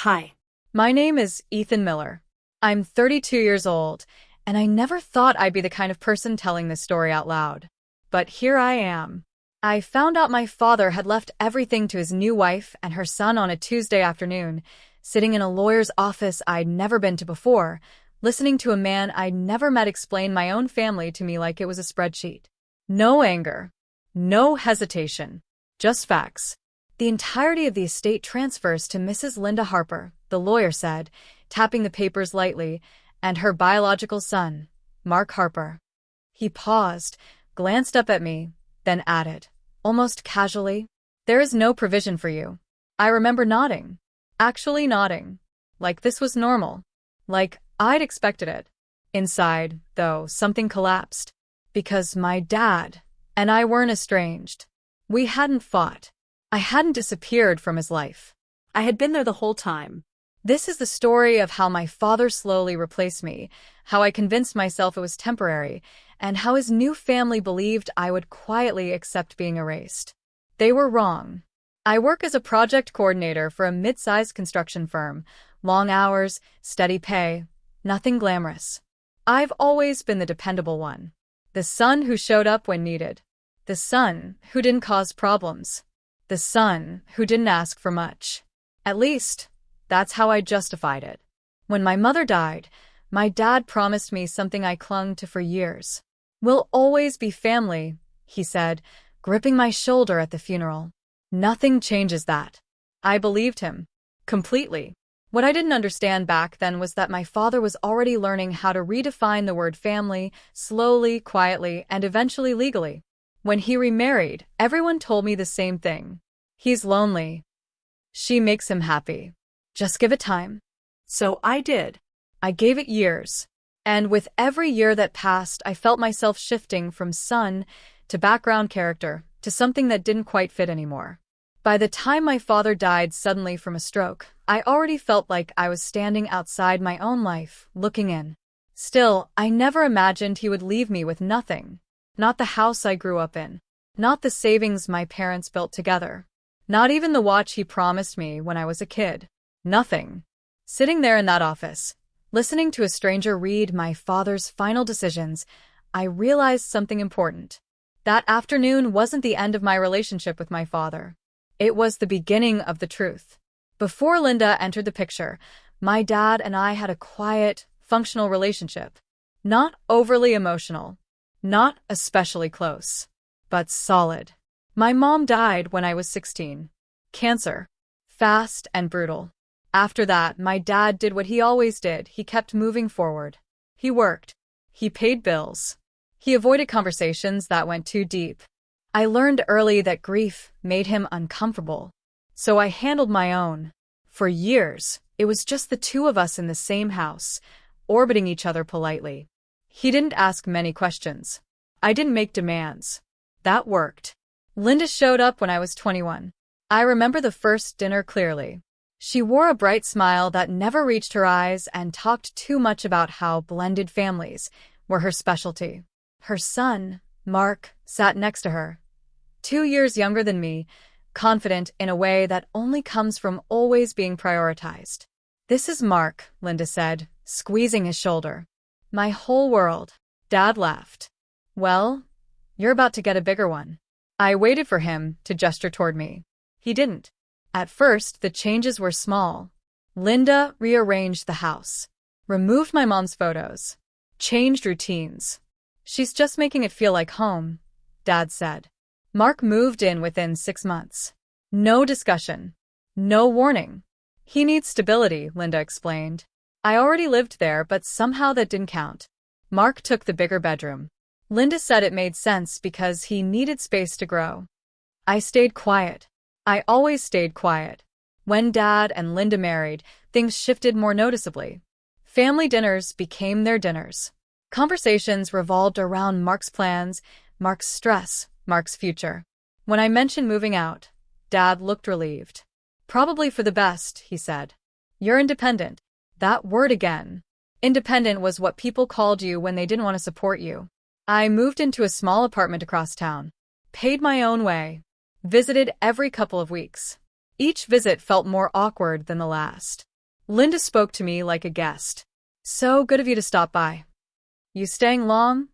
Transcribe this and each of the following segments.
Hi. My name is Ethan Miller. I'm 32 years old, and I never thought I'd be the kind of person telling this story out loud. But here I am. I found out my father had left everything to his new wife and her son on a Tuesday afternoon, sitting in a lawyer's office I'd never been to before, listening to a man I'd never met explain my own family to me like it was a spreadsheet. No anger. No hesitation. Just facts. The entirety of the estate transfers to Mrs. Linda Harper, the lawyer said, tapping the papers lightly, and her biological son, Mark Harper. He paused, glanced up at me, then added, almost casually, "There is no provision for you." I remember nodding. Actually nodding. Like this was normal. Like I'd expected it. Inside, though, something collapsed. Because my dad and I weren't estranged. We hadn't fought. I hadn't disappeared from his life. I had been there the whole time. This is the story of how my father slowly replaced me, how I convinced myself it was temporary, and how his new family believed I would quietly accept being erased. They were wrong. I work as a project coordinator for a mid-sized construction firm. Long hours, steady pay, nothing glamorous. I've always been the dependable one. The son who showed up when needed. The son who didn't cause problems. The son who didn't ask for much. At least, that's how I justified it. When my mother died, my dad promised me something I clung to for years. "We'll always be family," he said, gripping my shoulder at the funeral. Nothing changes that. I believed him. Completely. What I didn't understand back then was that my father was already learning how to redefine the word family, slowly, quietly, and eventually legally. When he remarried, everyone told me the same thing. He's lonely. She makes him happy. Just give it time. So I did. I gave it years. And with every year that passed, I felt myself shifting from son to background character to something that didn't quite fit anymore. By the time my father died suddenly from a stroke, I already felt like I was standing outside my own life, looking in. Still, I never imagined he would leave me with nothing. Not the house I grew up in. Not the savings my parents built together. Not even the watch he promised me when I was a kid. Nothing. Sitting there in that office, listening to a stranger read my father's final decisions, I realized something important. That afternoon wasn't the end of my relationship with my father. It was the beginning of the truth. Before Linda entered the picture, my dad and I had a quiet, functional relationship. Not overly emotional. Not especially close. But solid. My mom died when I was 16. Cancer. Fast and brutal. After that, my dad did what he always did. He kept moving forward. He worked. He paid bills. He avoided conversations that went too deep. I learned early that grief made him uncomfortable. So I handled my own. For years, it was just the two of us in the same house, orbiting each other politely. He didn't ask many questions. I didn't make demands. That worked. Linda showed up when I was 21. I remember the first dinner clearly. She wore a bright smile that never reached her eyes and talked too much about how blended families were her specialty. Her son, Mark, sat next to her. 2 years younger than me, confident in a way that only comes from always being prioritized. "This is Mark," Linda said, squeezing his shoulder. "My whole world." Dad laughed. "Well, you're about to get a bigger one." I waited for him to gesture toward me. He didn't. At first, the changes were small. Linda rearranged the house, removed my mom's photos, changed routines. "She's just making it feel like home," Dad said. Mark moved in within 6 months. No discussion. No warning. "He needs stability," Linda explained. I already lived there, but somehow that didn't count. Mark took the bigger bedroom. Linda said it made sense because he needed space to grow. I stayed quiet. I always stayed quiet. When Dad and Linda married, things shifted more noticeably. Family dinners became their dinners. Conversations revolved around Mark's plans, Mark's stress, Mark's future. When I mentioned moving out, Dad looked relieved. "Probably for the best," he said. "You're independent." That word again. Independent was what people called you when they didn't want to support you. I moved into a small apartment across town. Paid my own way. Visited every couple of weeks. Each visit felt more awkward than the last. Linda spoke to me like a guest. So good of you to stop by. You staying long?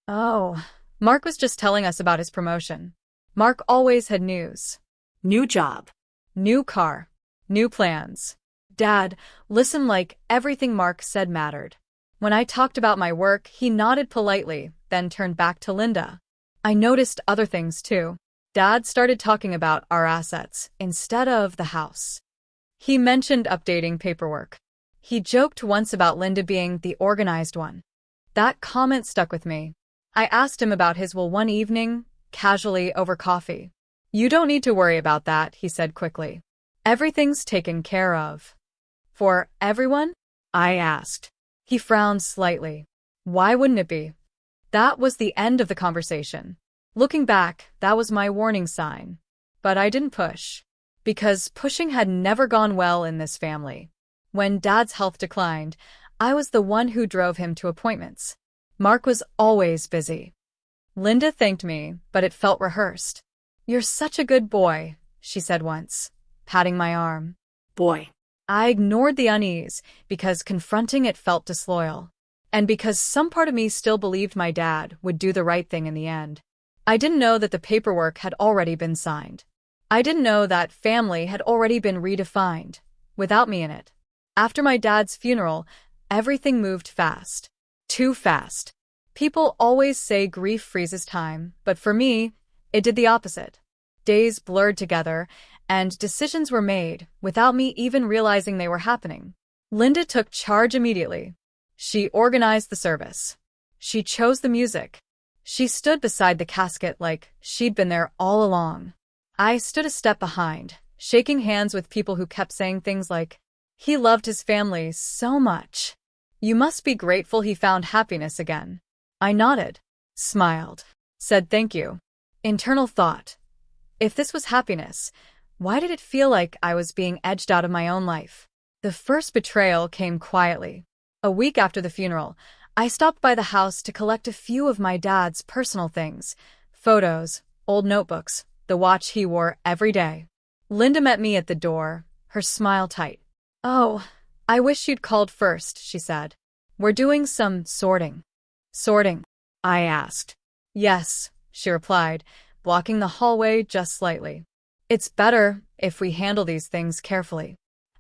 Oh, Mark was just telling us about his promotion. Mark always had news. New job. New car. New plans. Dad, listen, like everything Mark said mattered. When I talked about my work, he nodded politely, then turned back to Linda. I noticed other things too. Dad started talking about our assets instead of the house. He mentioned updating paperwork. He joked once about Linda being the organized one. That comment stuck with me. I asked him about his will one evening, casually over coffee. You don't need to worry about that, he said quickly. Everything's taken care of. For everyone? I asked. He frowned slightly. Why wouldn't it be? That was the end of the conversation. Looking back, that was my warning sign. But I didn't push. Because pushing had never gone well in this family. When Dad's health declined, I was the one who drove him to appointments. Mark was always busy. Linda thanked me, but it felt rehearsed. You're such a good boy, she said once, patting my arm. Boy. I ignored the unease because confronting it felt disloyal. And because some part of me still believed my dad would do the right thing in the end. I didn't know that the paperwork had already been signed. I didn't know that family had already been redefined, without me in it. After my dad's funeral, everything moved fast. Too fast. People always say grief freezes time, but for me, it did the opposite. Days blurred together, and decisions were made without me even realizing they were happening. Linda took charge immediately. She organized the service. She chose the music. She stood beside the casket like she'd been there all along. I stood a step behind, shaking hands with people who kept saying things like, "He loved his family so much. You must be grateful he found happiness again." I nodded, smiled, said thank you. Internal thought. If this was happiness, why did it feel like I was being edged out of my own life? The first betrayal came quietly. A week after the funeral, I stopped by the house to collect a few of my dad's personal things. Photos, old notebooks, the watch he wore every day. Linda met me at the door, her smile tight. "Oh, I wish you'd called first," she said. "We're doing some sorting." "Sorting?" I asked. "Yes," she replied, blocking the hallway just slightly. "It's better if we handle these things carefully."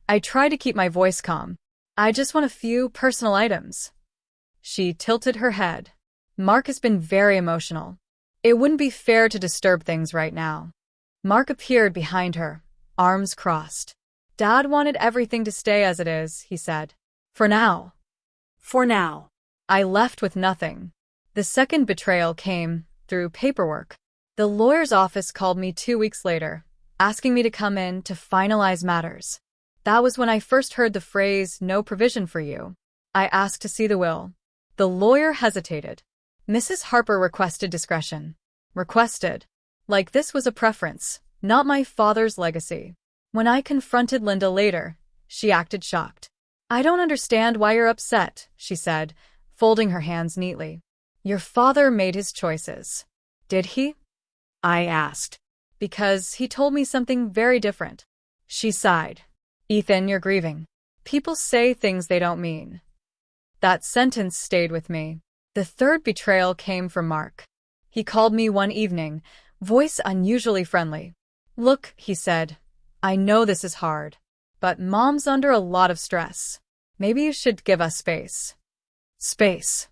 I tried to keep my voice calm. "I just want a few personal items." She tilted her head. "Mark has been very emotional. It wouldn't be fair to disturb things right now." Mark appeared behind her, arms crossed. "Dad wanted everything to stay as it is," he said. "For now." For now. I left with nothing. The second betrayal came through paperwork. The lawyer's office called me 2 weeks later, asking me to come in to finalize matters. That was when I first heard the phrase, "no provision for you." I asked to see the will. The lawyer hesitated. Mrs. Harper requested discretion. Requested. Like this was a preference, not my father's legacy. When I confronted Linda later, she acted shocked. "I don't understand why you're upset," she said, folding her hands neatly. "Your father made his choices." "Did he?" I asked. "Because he told me something very different." She sighed. "Ethan, you're grieving. People say things they don't mean." That sentence stayed with me. The third betrayal came from Mark. He called me one evening, voice unusually friendly. "Look," he said, "I know this is hard, but Mom's under a lot of stress. Maybe you should give us space." Space.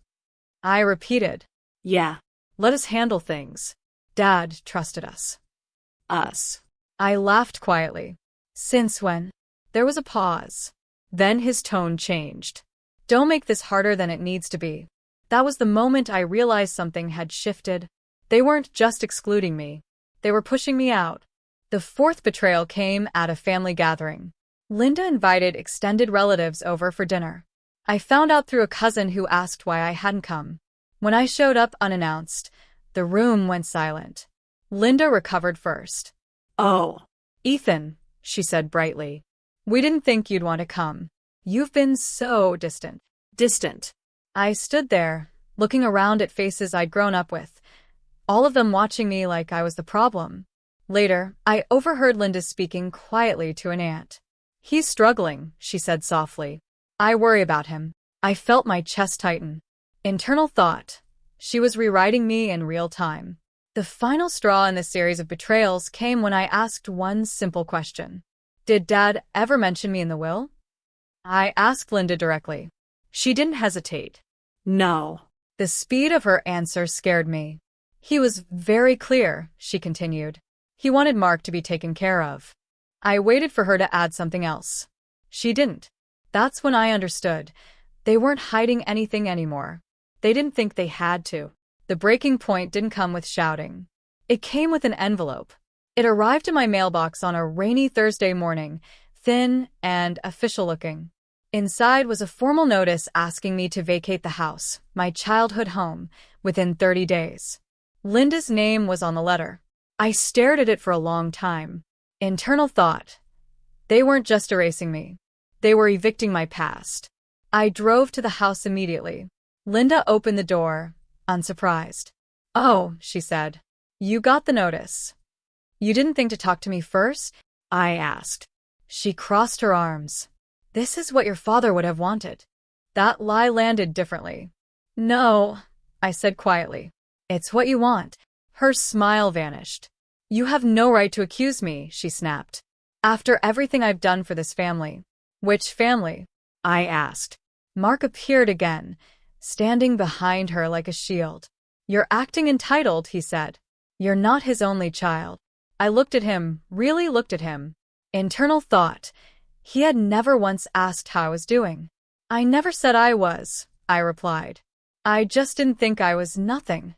I repeated. Yeah. Let us handle things. Dad trusted us. Us. I laughed quietly. "Since when?" There was a pause. Then his tone changed. "Don't make this harder than it needs to be." That was the moment I realized something had shifted. They weren't just excluding me. They were pushing me out. The fourth betrayal came at a family gathering. Linda invited extended relatives over for dinner. I found out through a cousin who asked why I hadn't come. When I showed up unannounced, the room went silent. Linda recovered first. Oh. "Ethan," she said brightly, "we didn't think you'd want to come. You've been so distant." Distant. I stood there, looking around at faces I'd grown up with, all of them watching me like I was the problem. Later, I overheard Linda speaking quietly to an aunt. He's struggling, she said softly. I worry about him. I felt my chest tighten. Internal thought. She was rewriting me in real time. The final straw in this series of betrayals came when I asked one simple question. Did Dad ever mention me in the will? I asked Linda directly. She didn't hesitate. No. The speed of her answer scared me. He was very clear, she continued. He wanted Mark to be taken care of. I waited for her to add something else. She didn't. That's when I understood. They weren't hiding anything anymore. They didn't think they had to. The breaking point didn't come with shouting. It came with an envelope. It arrived in my mailbox on a rainy Thursday morning, thin and official-looking. Inside was a formal notice asking me to vacate the house, my childhood home, within 30 days. Linda's name was on the letter. I stared at it for a long time. Internal thought. They weren't just erasing me. They were evicting my past. I drove to the house immediately. Linda opened the door, unsurprised. Oh, she said. You got the notice. You didn't think to talk to me first? I asked. She crossed her arms. This is what your father would have wanted. That lie landed differently. No, I said quietly. It's what you want. Her smile vanished. You have no right to accuse me, she snapped. After everything I've done for this family. Which family? I asked. Mark appeared again, standing behind her like a shield. You're acting entitled, he said. You're not his only child. I looked at him, really looked at him. Internal thought. He had never once asked how I was doing. I never said I was, I replied. I just didn't think I was nothing.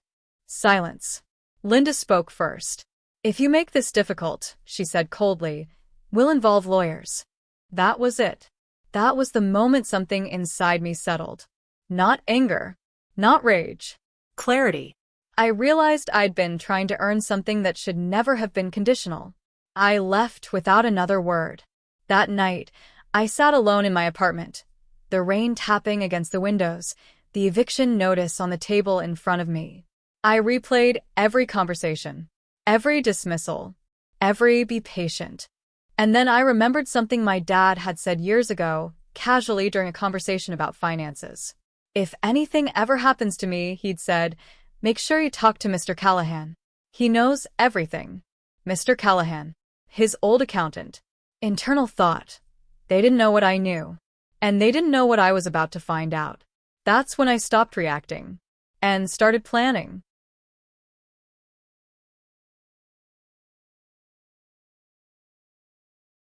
Silence. Linda spoke first. If you make this difficult, she said coldly, we'll involve lawyers. That was it. That was the moment something inside me settled. Not anger. Not rage. Clarity. I realized I'd been trying to earn something that should never have been conditional. I left without another word. That night, I sat alone in my apartment, the rain tapping against the windows, the eviction notice on the table in front of me. I replayed every conversation, every dismissal, every be patient. And then I remembered something my dad had said years ago, casually during a conversation about finances. If anything ever happens to me, he'd said, make sure you talk to Mr. Callahan. He knows everything. Mr. Callahan, his old accountant. Internal thought. They didn't know what I knew. And they didn't know what I was about to find out. That's when I stopped reacting and started planning.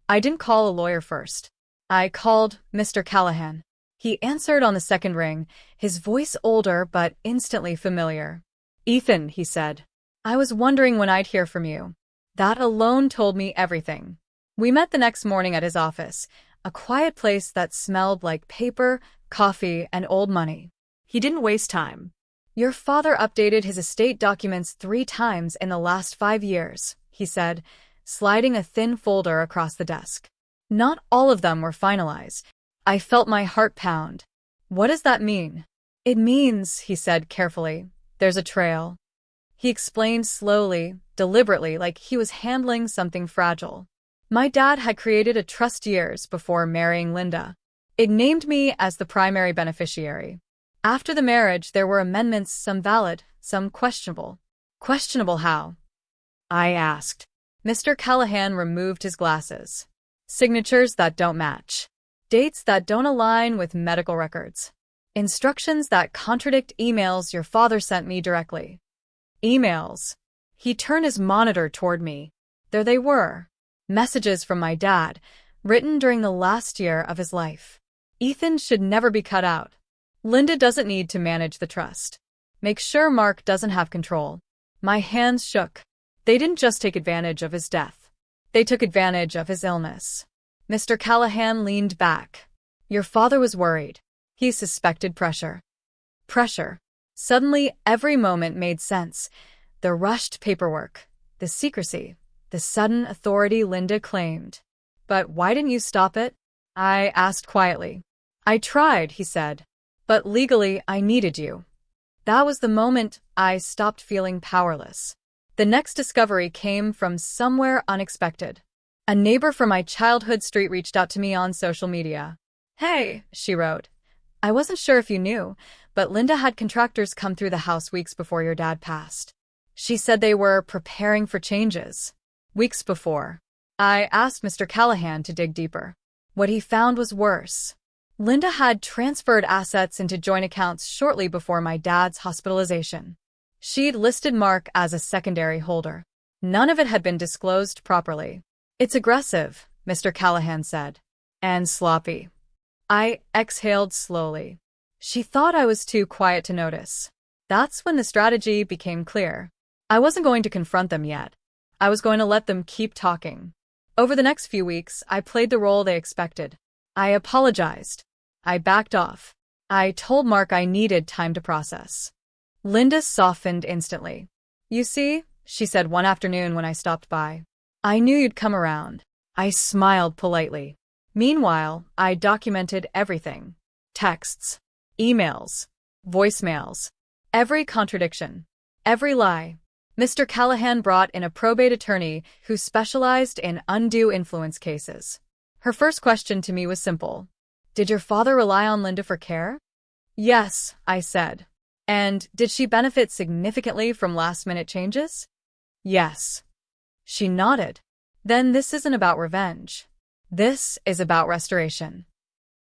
I didn't call a lawyer first. I called Mr. Callahan. He answered on the second ring, his voice older but instantly familiar. Ethan, he said. I was wondering when I'd hear from you. That alone told me everything. We met the next morning at his office, a quiet place that smelled like paper, coffee, and old money. He didn't waste time. Your father updated his estate documents 3 times in the last 5 years, he said, sliding a thin folder across the desk. Not all of them were finalized. I felt my heart pound. What does that mean? It means, he said carefully, there's a trail. He explained slowly, deliberately, like he was handling something fragile. My dad had created a trust years before marrying Linda. It named me as the primary beneficiary. After the marriage, there were amendments, some valid, some questionable. Questionable how? I asked. Mr. Callahan removed his glasses. Signatures that don't match. Dates that don't align with medical records. Instructions that contradict emails your father sent me directly. Emails. He turned his monitor toward me. There they were. Messages from my dad, written during the last year of his life. Ethan should never be cut out. Linda doesn't need to manage the trust. Make sure Mark doesn't have control. My hands shook. They didn't just take advantage of his death. They took advantage of his illness. Mr. Callahan leaned back. Your father was worried. He suspected pressure. Pressure. Suddenly, every moment made sense. The rushed paperwork, the secrecy, the sudden authority Linda claimed. But why didn't you stop it? I asked quietly. I tried, he said. But legally, I needed you. That was the moment I stopped feeling powerless. The next discovery came from somewhere unexpected. A neighbor from my childhood street reached out to me on social media. "Hey," she wrote. "I wasn't sure if you knew, but Linda had contractors come through the house weeks before your dad passed. She said they were preparing for changes." Weeks before. I asked Mr. Callahan to dig deeper. What he found was worse. Linda had transferred assets into joint accounts shortly before my dad's hospitalization. She'd listed Mark as a secondary holder. None of it had been disclosed properly. "It's aggressive," Mr. Callahan said. "And sloppy." I exhaled slowly. She thought I was too quiet to notice. That's when the strategy became clear. I wasn't going to confront them yet. I was going to let them keep talking. Over the next few weeks, I played the role they expected. I apologized. I backed off. I told Mark I needed time to process. Linda softened instantly. "You see," she said one afternoon when I stopped by, "I knew you'd come around." I smiled politely. Meanwhile, I documented everything. Texts, emails, voicemails, every contradiction, every lie. Mr. Callahan brought in a probate attorney who specialized in undue influence cases. Her first question to me was simple. "Did your father rely on Linda for care?" "Yes," I said. "And did she benefit significantly from last-minute changes?" "Yes." She nodded. "Then this isn't about revenge. This is about restoration."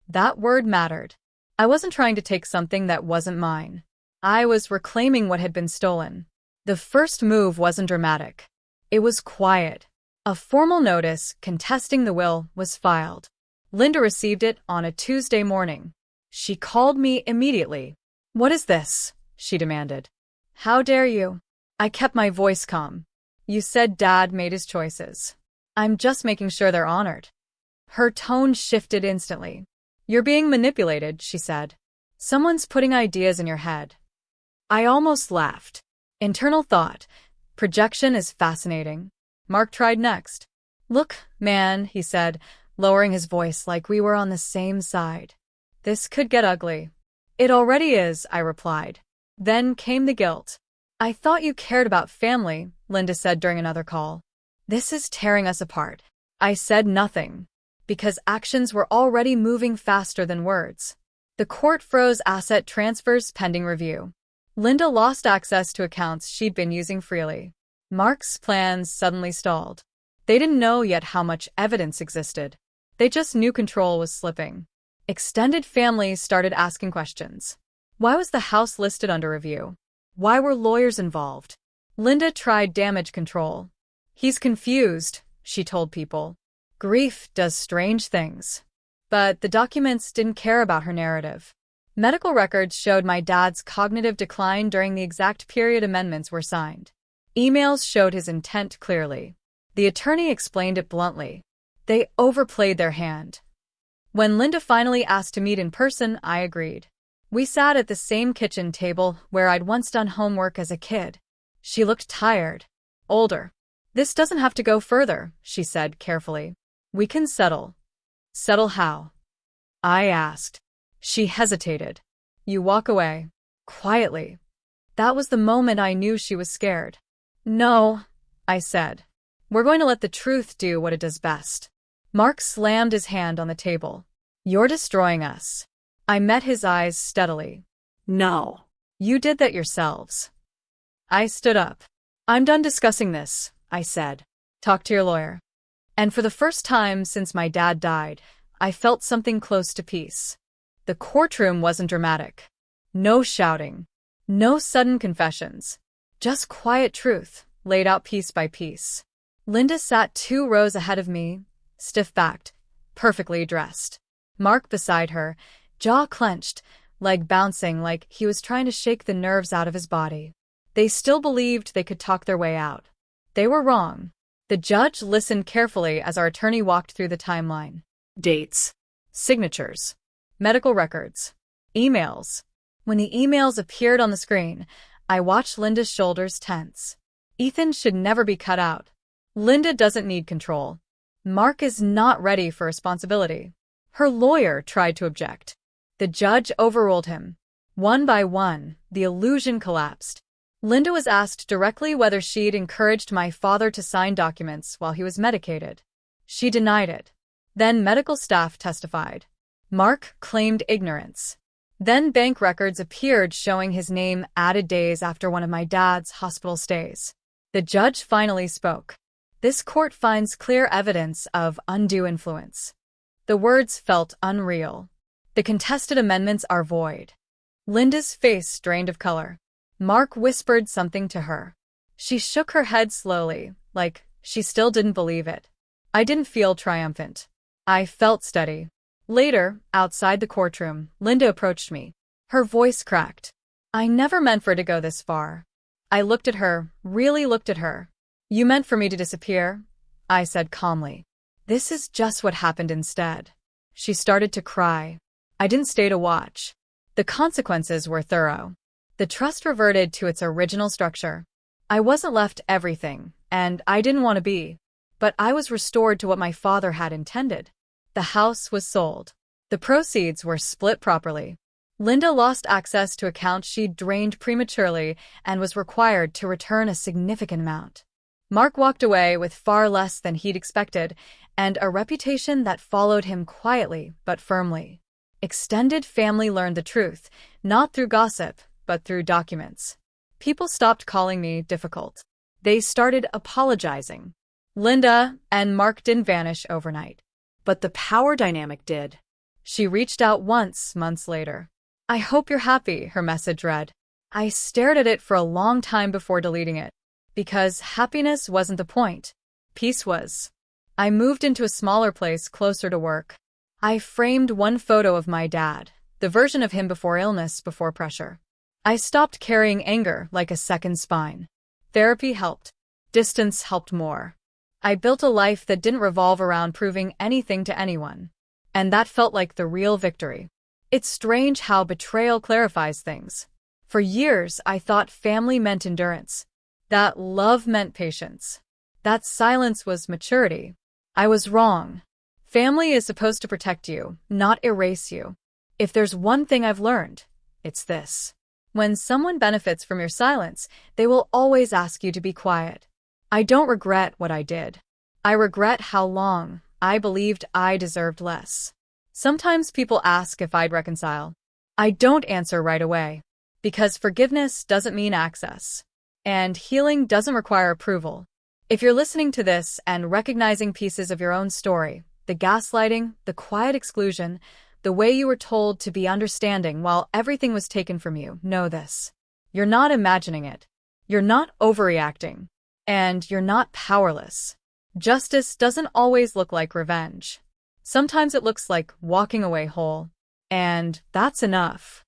That word mattered. I wasn't trying to take something that wasn't mine. I was reclaiming what had been stolen. The first move wasn't dramatic. It was quiet. A formal notice contesting the will was filed. Linda received it on a Tuesday morning. She called me immediately. "What is this?" she demanded. "How dare you?" I kept my voice calm. "You said Dad made his choices. I'm just making sure they're honored." Her tone shifted instantly. "You're being manipulated," she said. "Someone's putting ideas in your head." I almost laughed. Internal thought. Projection is fascinating. Mark tried next. "Look, man," he said, lowering his voice like we were on the same side. "This could get ugly." "It already is," I replied. Then came the guilt. "I thought you cared about family," Linda said during another call. "This is tearing us apart." I said nothing, because actions were already moving faster than words. The court froze asset transfers pending review. Linda lost access to accounts she'd been using freely. Mark's plans suddenly stalled. They didn't know yet how much evidence existed. They just knew control was slipping. Extended families started asking questions. Why was the house listed under review? Why were lawyers involved? Linda tried damage control. "He's confused," she told people. Grief does strange things. But the documents didn't care about her narrative. Medical records showed my dad's cognitive decline during the exact period amendments were signed. Emails showed his intent clearly. The attorney explained it bluntly. They overplayed their hand. When Linda finally asked to meet in person, I agreed. We sat at the same kitchen table where I'd once done homework as a kid. She looked tired, older. "This doesn't have to go further," she said carefully. "We can settle." "Settle how?" I asked. She hesitated. "You walk away." Quietly. That was the moment I knew she was scared. "No," I said. "We're going to let the truth do what it does best." Mark slammed his hand on the table. "You're destroying us." I met his eyes steadily. No. "You did that yourselves." I stood up. "I'm done discussing this," I said. "Talk to your lawyer." And for the first time since my dad died, I felt something close to peace. The courtroom wasn't dramatic. No shouting. No sudden confessions. Just quiet truth, laid out piece by piece. Linda sat 2 rows ahead of me, stiff-backed, perfectly dressed. Mark beside her, jaw clenched, leg bouncing like he was trying to shake the nerves out of his body. They still believed they could talk their way out. They were wrong. The judge listened carefully as our attorney walked through the timeline. Dates. Signatures. Medical records. Emails. When the emails appeared on the screen, I watched Linda's shoulders tense. Ethan should never be cut out. Linda doesn't need control. Mark is not ready for responsibility. Her lawyer tried to object. The judge overruled him. One by one, the illusion collapsed. Linda was asked directly whether she'd encouraged my father to sign documents while he was medicated. She denied it. Then medical staff testified. Mark claimed ignorance. Then bank records appeared showing his name added days after one of my dad's hospital stays. The judge finally spoke. This court finds clear evidence of undue influence. The words felt unreal. The contested amendments are void. Linda's face drained of color. Mark whispered something to her. She shook her head slowly, like she still didn't believe it. I didn't feel triumphant. I felt steady. Later, outside the courtroom, Linda approached me. Her voice cracked. I never meant for it to go this far. I looked at her, really looked at her. You meant for me to disappear? I said calmly. This is just what happened instead. She started to cry. I didn't stay to watch. The consequences were thorough. The trust reverted to its original structure. I wasn't left everything, and I didn't want to be. But I was restored to what my father had intended. The house was sold. The proceeds were split properly. Linda lost access to accounts she'd drained prematurely and was required to return a significant amount. Mark walked away with far less than he'd expected, and a reputation that followed him quietly but firmly. Extended family learned the truth, not through gossip, but through documents. People stopped calling me difficult. They started apologizing. Linda and Mark didn't vanish overnight. But the power dynamic did. She reached out once, months later. I hope you're happy, her message read. I stared at it for a long time before deleting it. Because happiness wasn't the point. Peace was. I moved into a smaller place closer to work. I framed one photo of my dad, the version of him before illness, before pressure. I stopped carrying anger like a second spine. Therapy helped. Distance helped more. I built a life that didn't revolve around proving anything to anyone. And that felt like the real victory. It's strange how betrayal clarifies things. For years, I thought family meant endurance. That love meant patience. That silence was maturity. I was wrong. Family is supposed to protect you, not erase you. If there's one thing I've learned, it's this. When someone benefits from your silence, they will always ask you to be quiet. I don't regret what I did. I regret how long I believed I deserved less. Sometimes people ask if I'd reconcile. I don't answer right away. Because forgiveness doesn't mean access. And healing doesn't require approval. If you're listening to this and recognizing pieces of your own story, the gaslighting, the quiet exclusion, the way you were told to be understanding while everything was taken from you, know this. You're not imagining it. You're not overreacting. And you're not powerless. Justice doesn't always look like revenge. Sometimes it looks like walking away whole. And that's enough.